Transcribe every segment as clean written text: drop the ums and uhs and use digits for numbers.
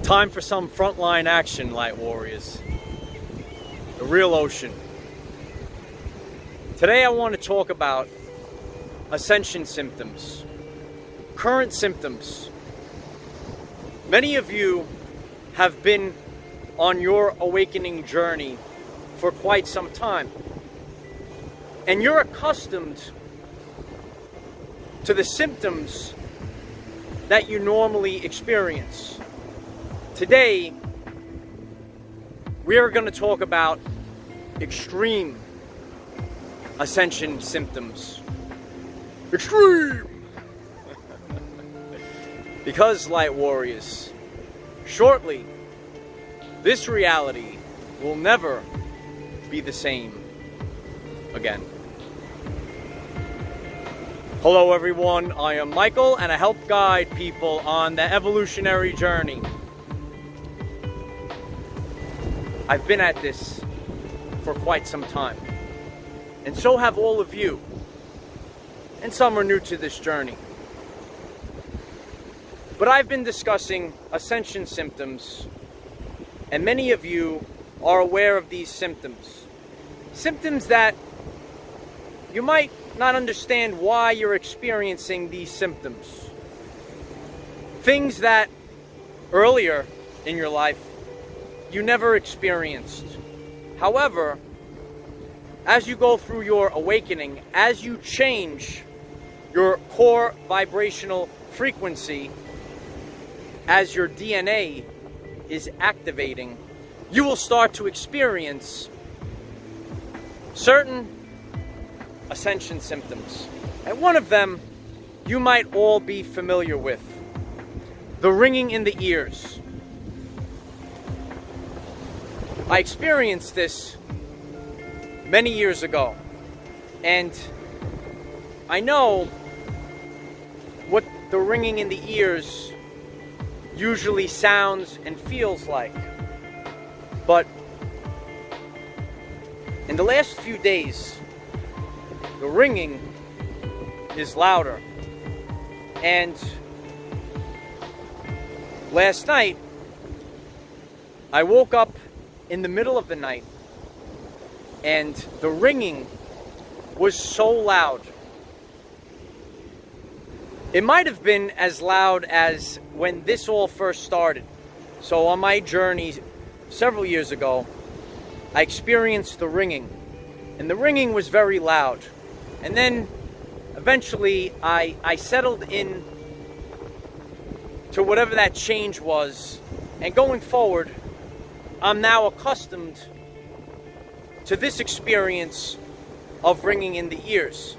Time for some frontline action, light warriors. The real ocean. Today I want to talk about ascension symptoms. Current symptoms. Many of you have been on your awakening journey for quite some time. And you're accustomed to the symptoms that you normally experience. Today, we are going to talk about extreme ascension symptoms. Extreme! Because, light warriors, shortly, this reality will never be the same again. Hello everyone, I am Michael and I help guide people on the evolutionary journey. I've been at this for quite some time, and so have all of you, and some are new to this journey. But I've been discussing ascension symptoms, and many of you are aware of these symptoms. Symptoms that you might not understand why you're experiencing these symptoms. Things that earlier in your life you never experienced. However, as you go through your awakening, as you change your core vibrational frequency, as your DNA is activating, you will start to experience certain ascension symptoms. And one of them you might all be familiar with: the ringing in the ears. I experienced this many years ago, and I know what the ringing in the ears usually sounds and feels like. But in the last few days, the ringing is louder. And last night, I woke up in the middle of the night, and the ringing was so loud. It might have been as loud as when this all first started. So on my journey several years ago, I experienced the ringing, and the ringing was very loud. And then eventually I settled in to whatever that change was, and going forward, I'm now accustomed to this experience of ringing in the ears.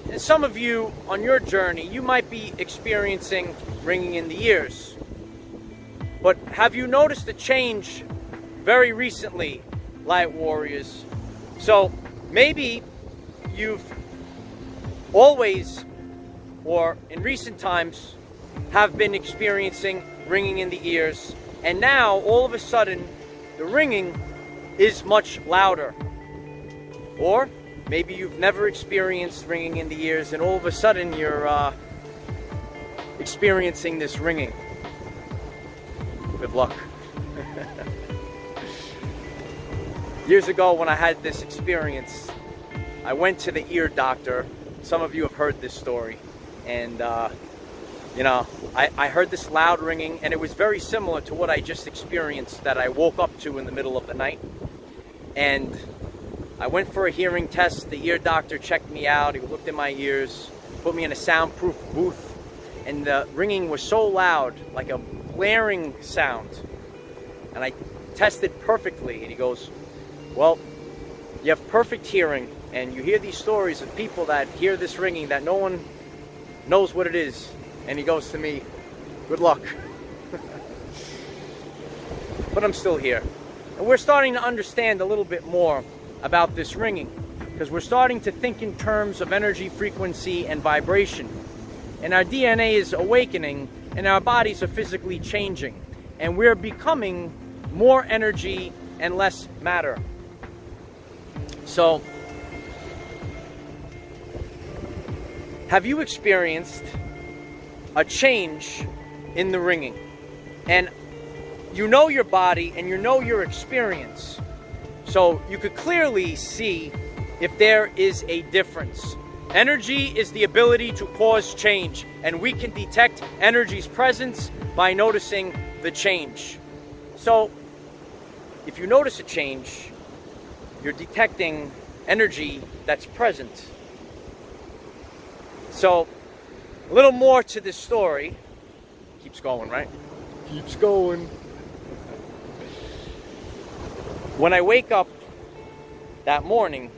And some of you on your journey, you might be experiencing ringing in the ears. But have you noticed a change very recently, light warriors? So maybe you've always, or in recent times, have been experiencing ringing in the ears, and now all of a sudden the ringing is much louder. Or maybe you've never experienced ringing in the ears, and all of a sudden you're experiencing this ringing. Good luck. Years ago, when I had this experience, I went to the ear doctor. Some of you have heard this story. And, I heard this loud ringing, and it was very similar to what I just experienced that I woke up to in the middle of the night. And I went for a hearing test. The ear doctor checked me out. He looked in my ears, put me in a soundproof booth, and the ringing was so loud, like a blaring sound. And I tested perfectly, and he goes, well, you have perfect hearing, and you hear these stories of people that hear this ringing that no one knows what it is. And he goes to me, good luck. But I'm still here. And we're starting to understand a little bit more about this ringing, because we're starting to think in terms of energy, frequency, and vibration. And our DNA is awakening, and our bodies are physically changing. And we're becoming more energy and less matter. So, have you experienced a change in the ringing? And you know your body and you know your experience. So you could clearly see if there is a difference. Energy is the ability to cause change, and we can detect energy's presence by noticing the change. So if you notice a change, you're detecting energy that's present. So a little more to this story. Keeps going, right? Keeps going. When I wake up that morning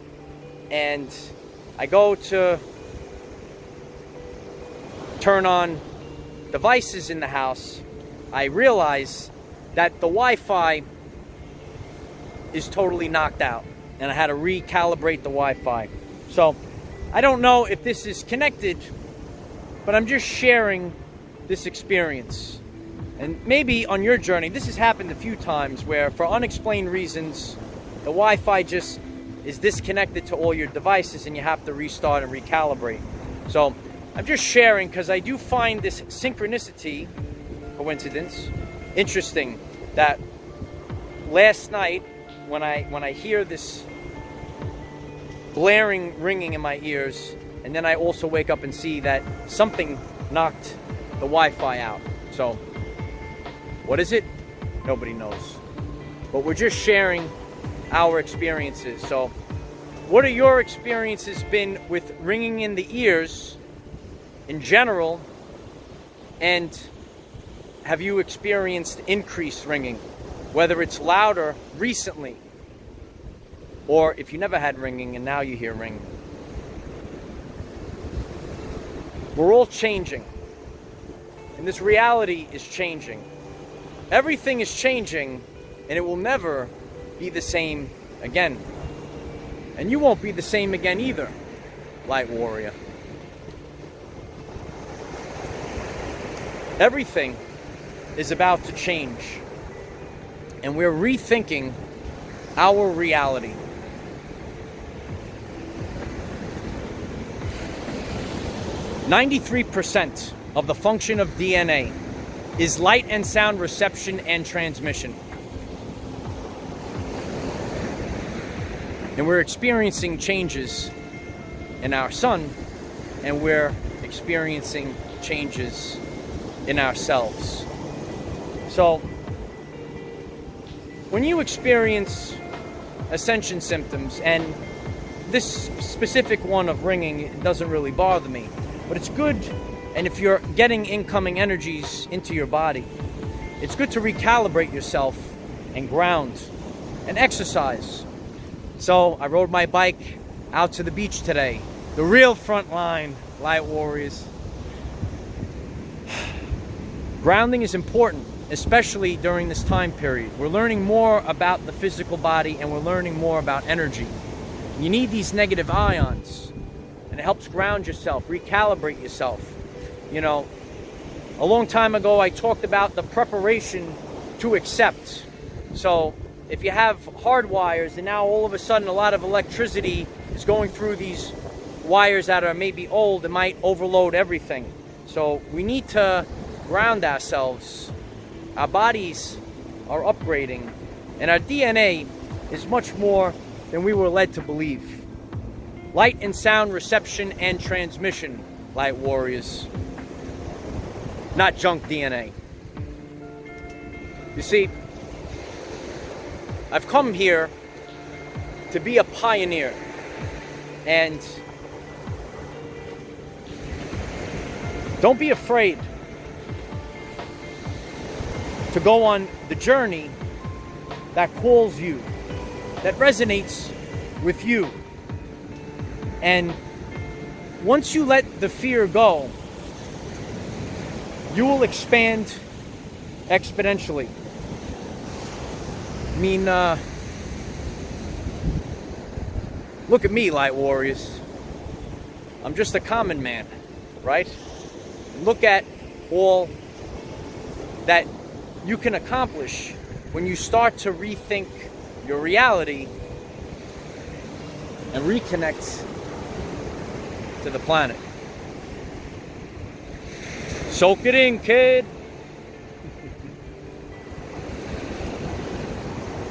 and I go to turn on devices in the house, I realize that the Wi-Fi is totally knocked out, and I had to recalibrate the Wi-Fi. So I don't know if this is connected, but I'm just sharing this experience. And maybe on your journey, this has happened a few times where for unexplained reasons, the Wi-Fi just is disconnected to all your devices and you have to restart and recalibrate. So I'm just sharing because I do find this synchronicity, coincidence, interesting, that last night when I hear this blaring ringing in my ears, and then I also wake up and see that something knocked the Wi-Fi out. So what is it? Nobody knows. But we're just sharing our experiences. So what are your experiences been with ringing in the ears in general? And have you experienced increased ringing? Whether it's louder recently, or if you never had ringing and now you hear ringing. We're all changing. And this reality is changing. Everything is changing, and it will never be the same again. And you won't be the same again either, Light Warrior. Everything is about to change. And we're rethinking our reality. "93% of the function of DNA is light and sound reception and transmission." And we're experiencing changes in our sun, and we're experiencing changes in ourselves. So when you experience ascension symptoms, and this specific one of ringing, it doesn't really bother me, but it's good. And if you're getting incoming energies into your body, it's good to recalibrate yourself and ground and exercise. So I rode my bike out to the beach today. The real front line, Light Warriors. Grounding is important, especially during this time period. We're learning more about the physical body, and we're learning more about energy. You need these negative ions, and it helps ground yourself, recalibrate yourself. You know, a long time ago, I talked about the preparation to accept. So if you have hard wires, and now all of a sudden a lot of electricity is going through these wires that are maybe old, it might overload everything. So we need to ground ourselves. Our bodies are upgrading, and our DNA is much more than we were led to believe. Light and sound reception and transmission, Light Warriors. Not junk DNA. You see, I've come here to be a pioneer, and don't be afraid to go on the journey that calls you, that resonates with you. And once you let the fear go, you will expand exponentially. I mean, look at me, Light Warriors. I'm just a common man, right? Look at all that you can accomplish when you start to rethink your reality and reconnect to the planet. Soak it in, kid.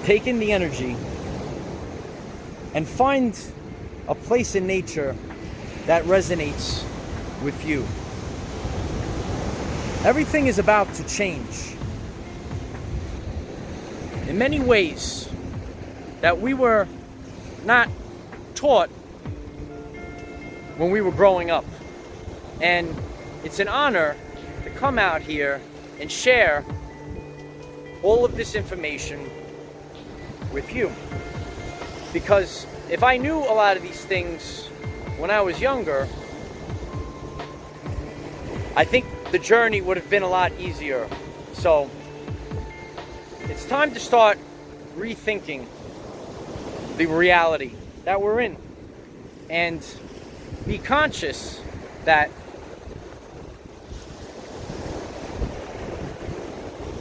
take in the energy and find a place in nature that resonates with you. Everything is about to change in many ways that we were not taught when we were growing up. And it's an honor to come out here and share all of this information with you. Because if I knew a lot of these things when I was younger, I think the journey would have been a lot easier. So it's time to start rethinking the reality that we're in and be conscious that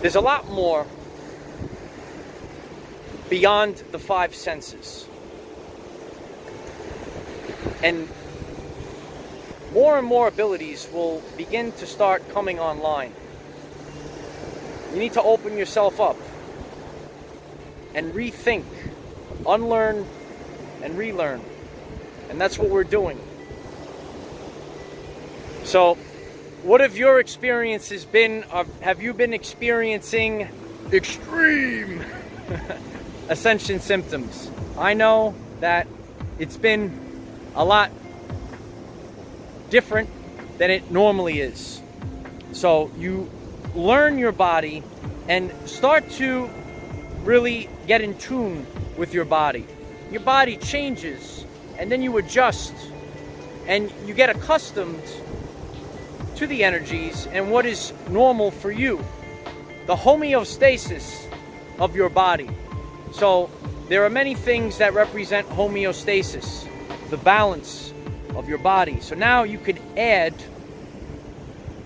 there's a lot more beyond the five senses. And more abilities will begin to start coming online. You need to open yourself up and rethink, unlearn and relearn. And that's what we're doing. So, what have your experiences been? Have you been experiencing extreme ascension symptoms? I know that it's been a lot different than it normally is. So you learn your body and start to really get in tune with your body. Your body changes and then you adjust and you get accustomed to the energies and what is normal for you. The homeostasis of your body. So there are many things that represent homeostasis, the balance of your body. So now you could add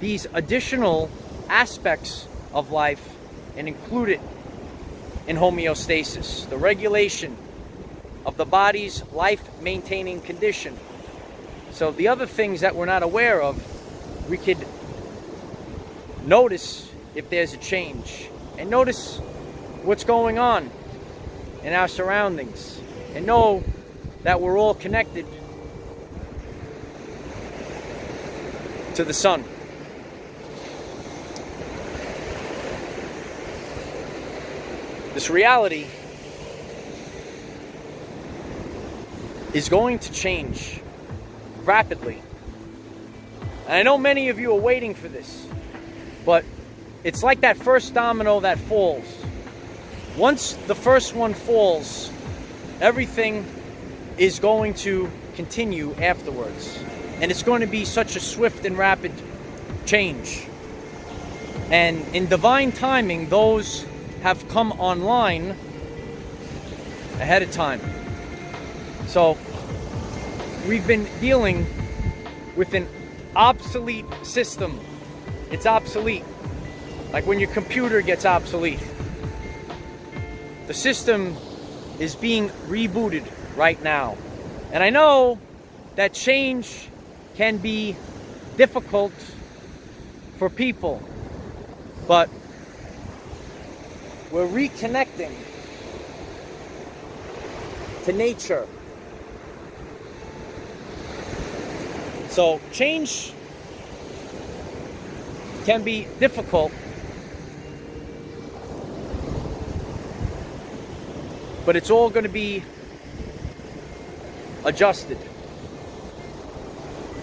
these additional aspects of life and include it in homeostasis, the regulation of the body's life-maintaining condition. So the other things that we're not aware of, we could notice if there's a change and notice what's going on in our surroundings and know that we're all connected to the sun. This reality is going to change rapidly. And I know many of you are waiting for this, but it's like that first domino that falls. Once the first one falls, everything is going to continue afterwards. And it's going to be such a swift and rapid change. And in divine timing, those have come online ahead of time. So we've been dealing with an obsolete system. It's obsolete. Like when your computer gets obsolete. The system is being rebooted right now. And I know that change can be difficult for people, but we're reconnecting to nature. So change can be difficult, but it's all going to be adjusted.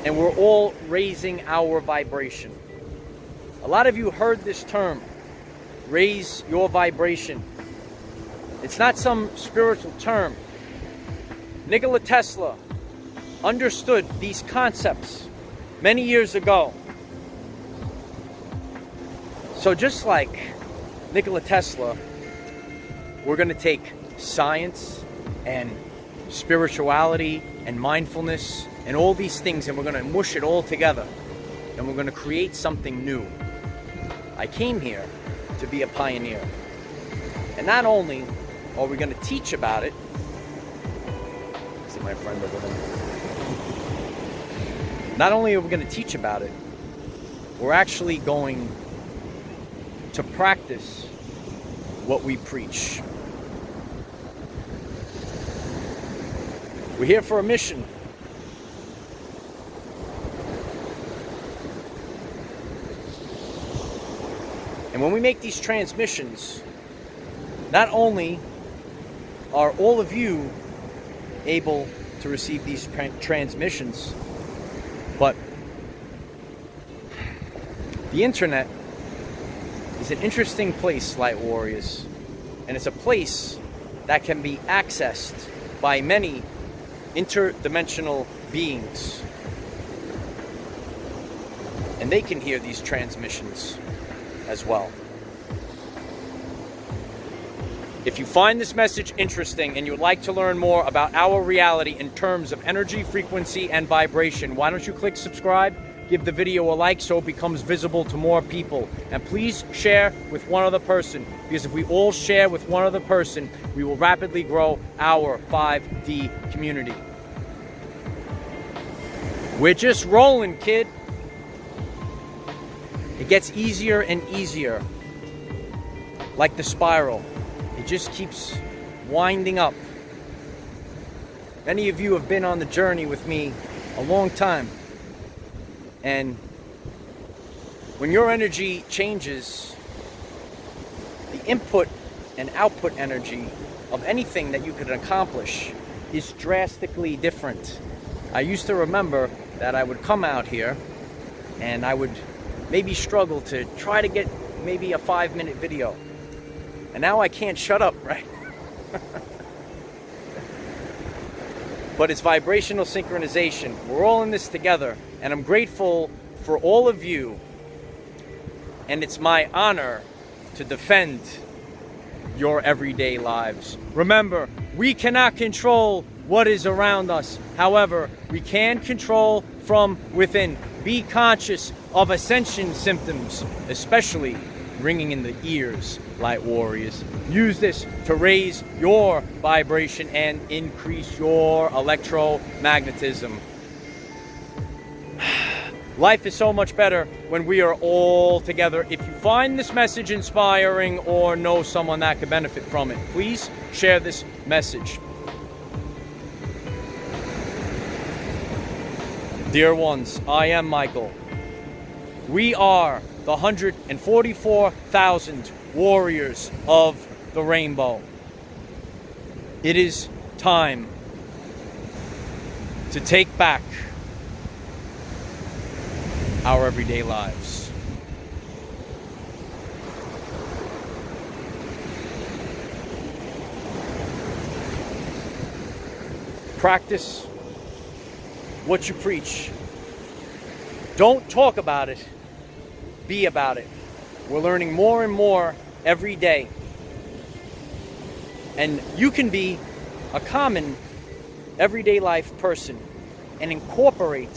And we're all raising our vibration. A lot of you heard this term, raise your vibration. It's not some spiritual term. Nikola Tesla understood these concepts many years ago. So just like Nikola Tesla, we're going to take science and spirituality and mindfulness and all these things, and we're going to mush it all together, and we're going to create something new. I came here to be a pioneer. And not only are we going to teach about it, see my friend over there. Not only are we going to teach about it, we're actually going to practice what we preach. We're here for a mission. And when we make these transmissions, not only are all of you able to receive these transmissions, but the internet is an interesting place, Light Warriors. And it's a place that can be accessed by many interdimensional beings. And they can hear these transmissions as well. If you find this message interesting and you would like to learn more about our reality in terms of energy, frequency, and vibration, why don't you click subscribe, give the video a like so it becomes visible to more people, and please share with one other person, because if we all share with one other person, we will rapidly grow our 5D community. We're just rolling, kid. It gets easier and easier, like the spiral. It just keeps winding up. Many of you have been on the journey with me a long time. And when your energy changes, the input and output energy of anything that you could accomplish is drastically different. I used to remember that I would come out here and I would maybe struggle to try to get maybe a 5-minute video. And now I can't shut up, right? But it's vibrational synchronization. We're all in this together, and I'm grateful for all of you. And it's my honor to defend your everyday lives. Remember, we cannot control what is around us. However, we can control from within. Be conscious of ascension symptoms, especially ringing in the ears, Light Warriors. Use this to raise your vibration and increase your electromagnetism. Life is so much better when we are all together. If you find this message inspiring or know someone that could benefit from it, please share this message. Dear ones, I am Michael. We are the 144,000 warriors of the rainbow. It is time to take back our everyday lives. Practice what you preach. Don't talk about it. Be about it. We're learning more and more every day. And you can be a common everyday life person and incorporate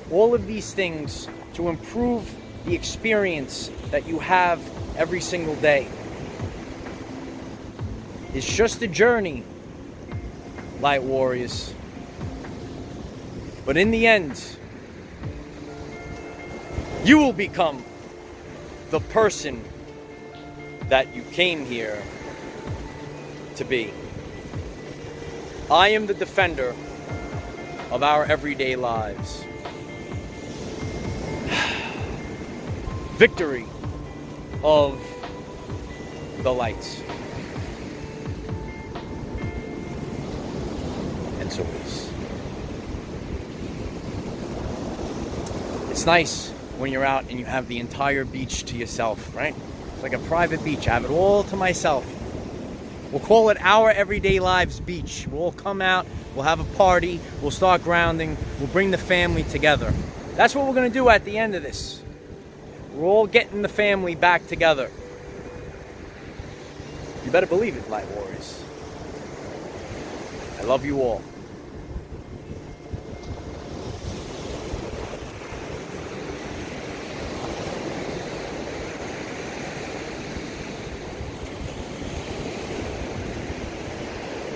all of these things to improve the experience that you have every single day. It's just a journey, Light Warriors. But in the end, you will become the person that you came here to be. I am the defender of our everyday lives. Victory of the lights. And so peace. It's nice when you're out and you have the entire beach to yourself, right? It's like a private beach. I have it all to myself. We'll call it our everyday lives beach. We'll all come out, we'll have a party, we'll start grounding, we'll bring the family together. That's what we're going to do at the end of this. We're all getting the family back together. You better believe it, Light Warriors. I love you all.